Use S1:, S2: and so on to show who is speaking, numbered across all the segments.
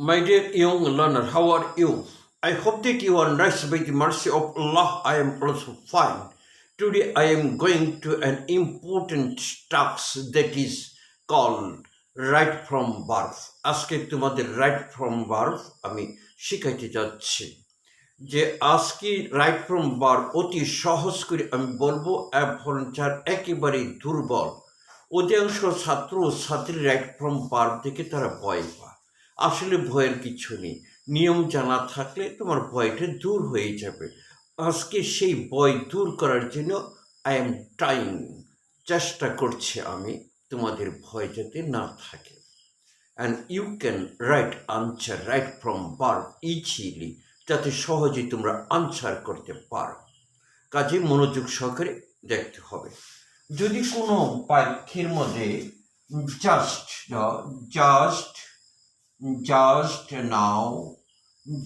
S1: My dear young learner, how are you? I hope that you are nice by the mercy of Allah. I am also fine. Today I am going to an important task that is called right from birth. আজকে তোমাদের right from birth আমি শিখাইতে যাচ্ছি যে আজকে right from birth অতি সহজ করে আমি বলবো এবং যার একেবারে দুর্বল অধিকাংশ ছাত্র ও ছাত্রী রাইট ফ্রম বার্থ থেকে তারা ভয় পায়। আসলে ভয়ের কিছু নেই, নিয়ম জানা থাকলে তোমার ভয়টা দূর হয়ে যাবে। আজকে সেই ভয় দূর করার জন্য আই এম ট্রাইং, চেষ্টা করছি আমি তোমাদের ভয় যাতে না থাকে। And you can write answer right from birth easily, যাতে সহজেই তোমরা আনসার করতে পারো। কাজে মনোযোগ সহকারে দেখতে হবে। যদি কোনো বাক্যের মধ্যে just just just now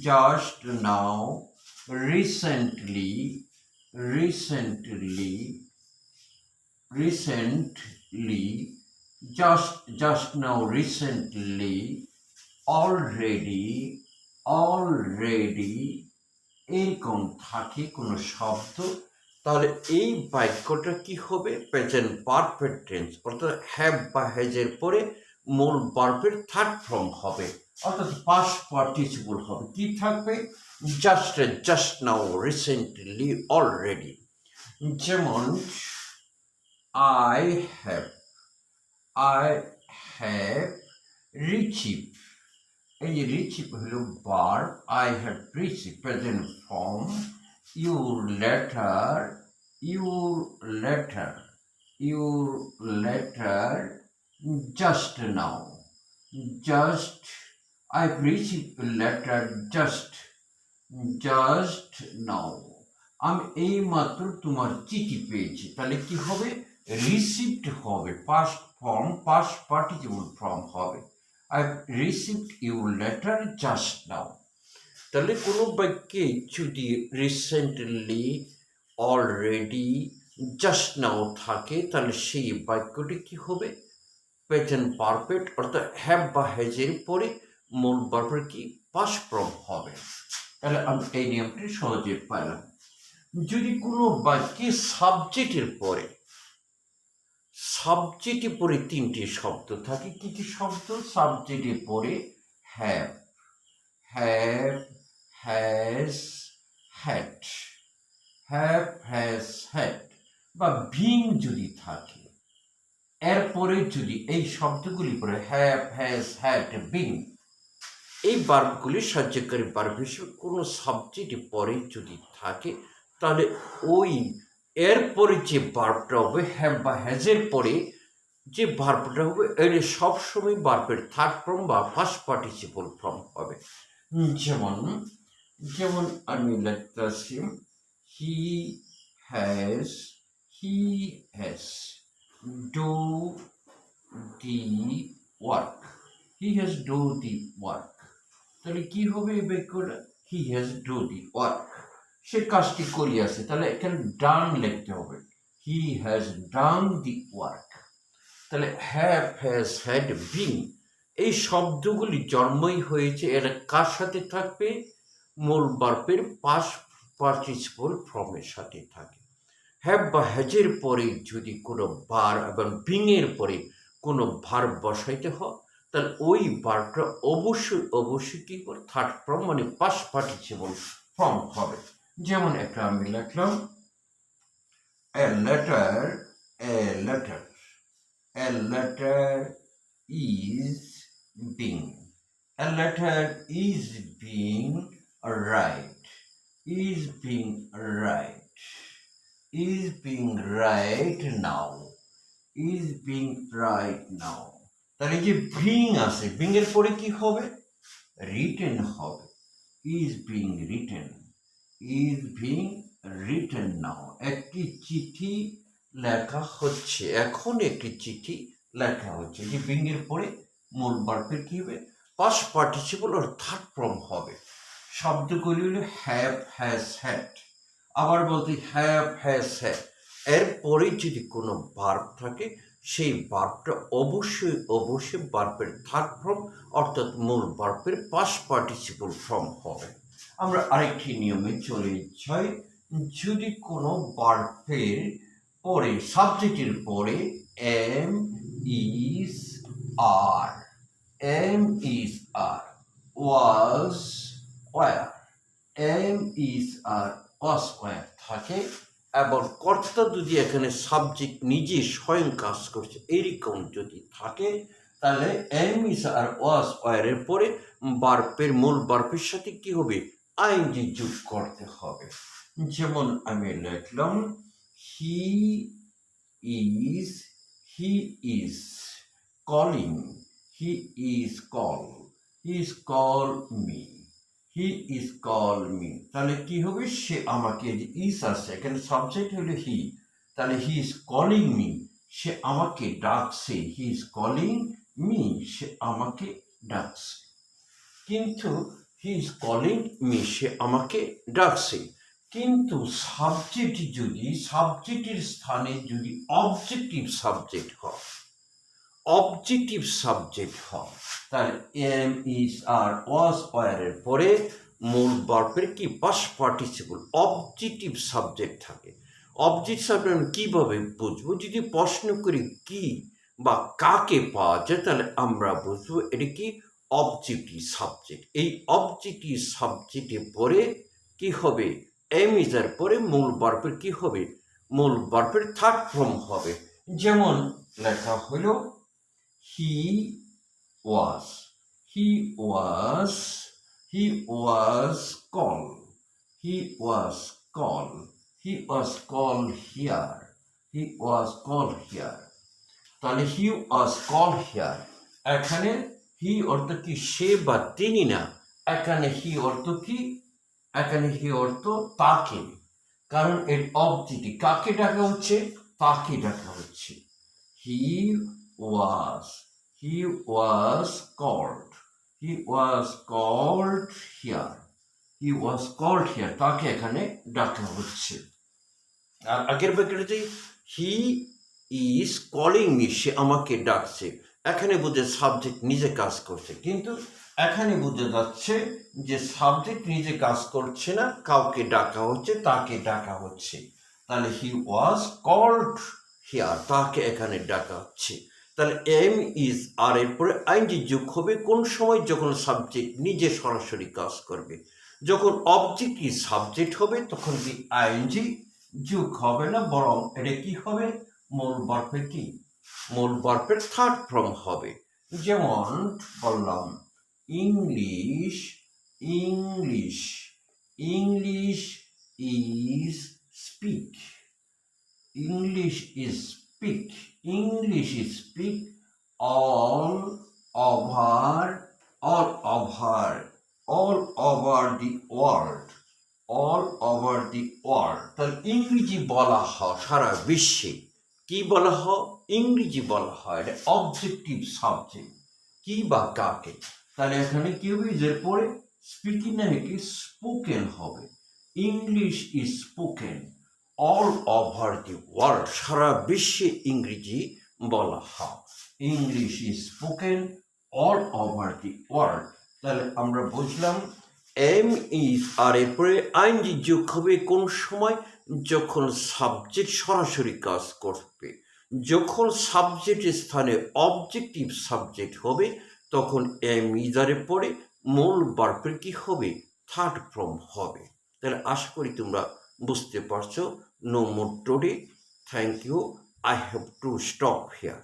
S1: just now recently recently recently just now recently already এরকম থাকে কোনো শব্দ, তাহলে এই বাক্যটা কি হবে? প্রেজেন্ট পারফেক্ট টেন্স, অর্থাৎ হ্যাভ বা হ্যাজের পরে মূল ভার্বের থার্ড ফর্ম হবে, অর্থাৎ পাস্ট পার্টিসিপল হবে। কি থাকবে? Just now recently already. যেমন I have received, এই যে রিচিভ হলো verb, I have received present form, your letter just now, I've received a letter just now, আমি এই মাত্র তোমার চিঠি পেয়েছি। তাহলে কি হবে? রিসিভড হবে, past form, past participle form হবে। I've received your letter just now। তাহলে কোনো বাক্যে যদি রিসেন্টলি, অলরেডি, জাস্ট নাও থাকে, তাহলে সেই বাক্যটি কি হবে? প্রেজেন্ট পারফেক্ট, অর্থাৎ হ্যাভ বা হ্যাজের পরে মূল ভার্বের কি পাস্ট ফর্ম হবে। তাহলে আমি এই নিয়মটি সহজে পাইলাম। যদি কোনো বাক্যে সাবজেক্টের পরে তিনটি শব্দ থাকে, কি কি শব্দ? সাবজেক্টের পরে হ্যাভ, হ্যাজ, হ্যাড, বা বিং যদি থাকে, এরপরে যদি এই শব্দগুলি পরে হ্যাভ, হ্যাজ, হ্যাড, বিং, এই ভার্বগুলি সাহায্যকারী ভার্ব হিসেবে কোনো সাবজেক্টের পরে যদি থাকে, তাহলে ওই এরপরে যে ভার্বটা হবে, হ্যাভ বা হ্যাজের পরে যে ভার্বটা হবে, এর সবসময় ভার্বের থার্ড ফর্ম বা ফার্স্ট পার্টিসিপল ফর্ম হবে। যেমন আমি লিখতেছি he has do the work, তাহলে কি হবে এই বাক্যটা? He has do the work, সে কাজটি করিয়াছে, তাহলে এখানে ডান লিখতে হবে, he has done the work. তাহলে হ্যাভ, হ্যাজ, হ্যাড, বিং, এই শব্দগুলি জন্মই হয়েছে, এরা কার সাথে থাকবে? মূল ভার্বের পাস্ট পার্টিসিপল ফর্মের সাথে থাকে। হ্যাভ বা হ্যাজের পরে যদি কোনো ভার্ব এবং বিং এর পরে কোনো ভার্ব বসাইতে হয়, তাহলে ওই ভার্বটা অবশ্যই কি করে? থার্ড ফর্ম মানে পাস্ট পার্টিসিপল ফর্ম হবে। যেমন একটা আমি লিখলাম a letter is being right now, তাহলে যে বিং আছে, বিং এর পরে কি হবে? রিটেন হবে, is being written now, একটি চিঠি লেখা হচ্ছে, এখন একটি চিঠি লেখা হচ্ছে। যে বিং এর পরে মূল ভার্বের কি হবে? পাস্ট পার্টিসিপল আর থার্ড ফর্ম হবে। শব্দগুলি হলো হ্যাভ, হ্যাজ, হ্যাড। আবার বলতে হ্যাভ, হ্যাজ, হ্যাড, এরপরে যদি কোনো ভার্ব থাকে, সেই ভার্বটা অবশ্যই ভার্বের থার্ড ফর্ম অর্থাৎ মূল ভার্বের পাস্ট পার্টিসিপল ফর্ম হবে। আমরা আরেকটি নিয়মে চলে যাই। যদি কোনো ভার্বের পরে সাবজেক্টের পরে am is are was were was were থাকে এবং কর্তা যদি এখানে সাবজেক্ট নিজে স্বয়ং কাজ করছে এরকম যদি থাকে, তাহলে এম ইজ আর ওয়াজ ওয়ারের পরে ভার্বের মূল ভার্বের সাথে কি হবে, আইএনজি যোগ করতে হবে। যেমন আমি লিখলাম he is calling, he is call me, তাহলে কি হবে, সে আমাকে, ইজ আছে এখানে সাবজেক্ট হলো হি, তাহলে হি ইজ কলিং মি, সে আমাকে ডাকছে, হি ইজ কলিং মি, সে আমাকে ডাকছে। কিন্তু হি ইজ কলিং মি, সে আমাকে ডাকছে, কিন্তু সাবজেক্টের স্থানে যদি অবজেক্টিভ সাবজেক্ট হয় তাহলে এম ইজ আর ওয়াজ ওয়ারের পরে মূল ভার্বের কি পাস্ট পার্টিসিপল অবজেক্টিভ সাবজেক্ট থাকে। অবজেক্ট সাবজেক্ট কিভাবে বুঝবো, যদি প্রশ্ন করি কি বা কাকে পাওয়া যায় তাহলে আমরা বুঝবো এটা কি অবজেক্টিভ সাবজেক্ট। এই অবজেক্টিভ সাবজেক্টের পরে কি হবে, এম ইজ এর পরে মূল ভার্বের কি হবে, মূল ভার্বের থার্ড ফর্ম হবে। যেমন লেখা হলো হি ওয়াজ কল হিয়ার, তাহলে হি ওয়াজ কল হিয়ার, এখানে হি অর্থ কি সে বা তিনি না, এখানে হি অর্থ কি, এখানে হি অর্থ তাকে, কারণ এর অবজেক্টিভ কাকে ডাকা হচ্ছে, তাকে ডাকা হচ্ছে। হি ওয়াজ কল্ড হিয়ার, তাকে এখানে ডাকা হচ্ছে। আর আগের ব্যাখ্যাতে হি ইজ কলিং মি, সে আমাকে ডাকছে, এখানে বুঝে সাবজেক্ট নিজে কাজ করছে, কিন্তু এখানে বুঝে যাচ্ছে যে সাবজেক্ট নিজে কাজ করছে না, কাউকে ডাকা হচ্ছে, তাকে ডাকা হচ্ছে। তাহলে হি ওয়াজ কল্ড হিয়ার, তাকে এখানে ডাকা হচ্ছে। তাহলে এম ইজ আর এর পরে আইএনজি যোগ হবে কোন সময়, যখন সাবজেক্ট নিজে সরাসরি কাজ করবে। যখন অবজেক্টই সাবজেক্ট হবে তখন কি আইএনজি যোগ হবে না, বরং এটা কি হবে, মূল ভার্বের থার্ড ফর্ম হবে। যেমন বললাম English is speak all over the world, তাহলে ইংরেজি বলা হয় সারা বিশ্বে, কি বলা হয়, ইংরেজি বলা হয়, এটা অবজেক্টিভ সাবজেক্ট, কি বা কাকে, তাহলে এখানে কি হবে, এর পরে স্পিকিং না কি স্পোকেন হবে, English is spoken all over the world, সারা বিশ্বে ইংরেজি বলা হয়, English is spoken all over the world. তাহলে আমরা বুঝলাম এম ইজ আর এরপরে আইএনজি যোগ হবে কোন সময়, যখন সাবজেক্ট সরাসরি কাজ করবে। যখন সাবজেক্টের স্থানে অবজেক্টিভ সাবজেক্ট হবে তখন এম ইজ আর এর পরে মূল ভার্বের কি হবে, থার্ড ফর্ম হবে। তাহলে আশা করি তোমরা বুঝতে পারছো। No more today. Thank you. I have to stop here.